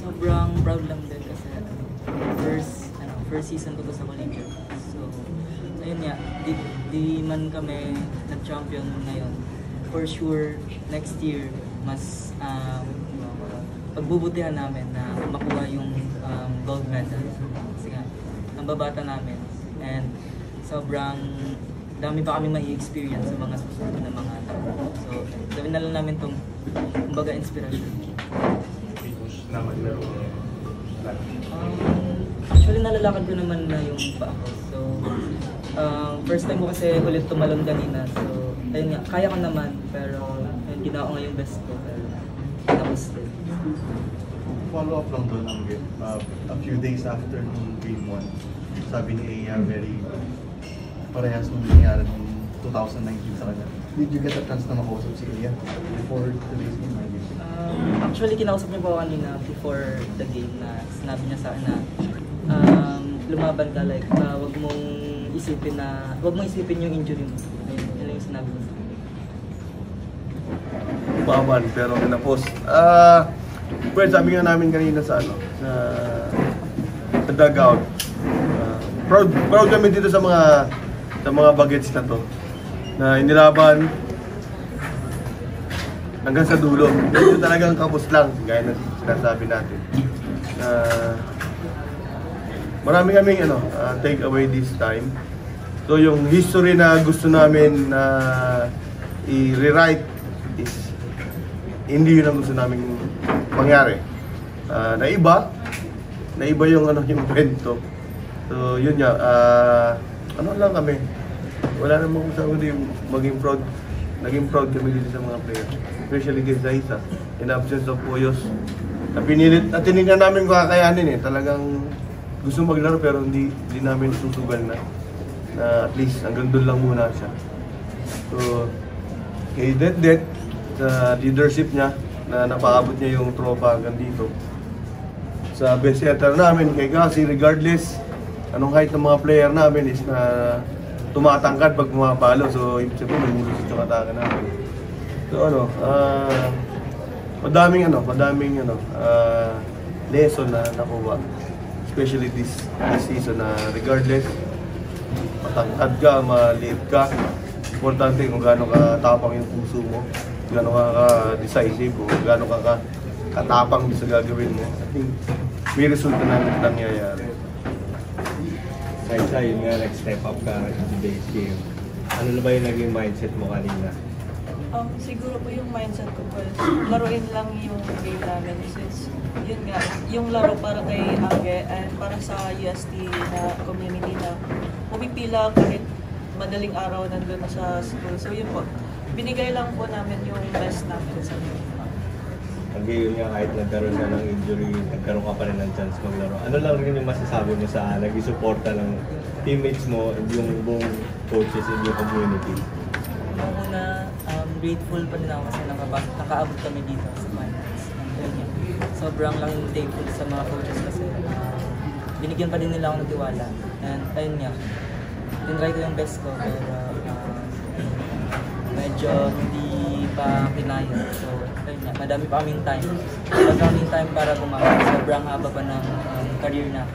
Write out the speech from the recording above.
sobrang proud lang din kasi first season ko to sa collegiate. So, ayun nga, di man kami nag-champion ngayon. For sure, next year, mas pagbubutihan namin na makuha yung gold medal. Kasi nga, ang babata namin. And sobrang dami pa kami mai-experience sa mga susunod na mga taon. So, gawin na lang namin itong, kumbaga, inspiration. Naman laro actually, nalalakad ko naman na yung pa ako. So, first time ko kasi ulit tumalon kanina. So, ayun nga, kaya ko naman. Pero, ayun, ginawa ko nga yung best ko. Pero, tapos din. Follow up lang doon ang game. A few days after nung game 1, sabi ni Aya, very parehas nung nangyari nung 2019 sa kanya. Did you get a chance na makausap si Aya before today's game? Actually, kinausap niyo po ako kanina before the game na sinabi niya sa akin na lumaban ka, like, wag mong isipin yung injury mo. Yun yung sinabi ko. Lumaban, pero kinapos. Well, sabi nga namin kanina sa dugout. Proud kami dito sa mga bagets na to. Na inilaban hanggang sa dulo. Ito talagang kapos lang, gaya na sinasabi natin. Marami kaming take away this time. So yung history na gusto namin na i-rewrite is hindi yun ang gusto namin mangyari. Naiba yung yung kwento. So yun nga, lang kami. Wala namang gusto kundi maging proud. Naging proud kami dito sa mga players. Especially kay Zaiza, in absence of Puyos. Pinilit at tinignan namin kung kakayanin Talagang gusto maglaro pero hindi namin susugal na at least hanggang doon lang muna siya. So, kay Det, sa leadership niya, na napaabot niya yung tropa hanggang dito. Sa best setter namin, kay Kasi, regardless anong height ng mga player namin is na tumatangkad pag pumapalo. So, ibig sabihin, may mulos yung atake namin. So, madaming lesson na nakuha. Especially this season na regardless, matangkad ka, maliit ka, importante kung gaano ka tapang yung puso mo, gaano ka ka-decisive, o gaano ka katapang sa gagawin mo. I think may resulta na nangyayari. Zaiza, yun nga, nag-step up ka in today's game. Ano na ba yung naging mindset mo kanina? Siguro po yung mindset ko po, laruin lang yung game namin. Since, yun nga, yung laro para kay Angge and para sa UST na community na pumipila kahit madaling araw nandun sa school. So yun po, binigay lang po namin yung best namin sa game. Hanggang yun nga, kahit nagkaroon ka ng injury, nagkaroon ka pa rin ng chance maglaro. Ano lang rin yung masasabi mo sa nag-suporta ng teammates mo and yung buong coaches in your community? Una, grateful pa din ako kasi nakaabot kami dito sa finals. Sobrang laking thankful sa mga coaches kasi binigyan pa din nila ako ng tiwala. And ayun nga, tinry ko yung best ko pero medyo hindi pa kinaya. So ayun nga, madami pa kaming time. Madami kaming time para gumawa. Sobrang haba pa ng career na.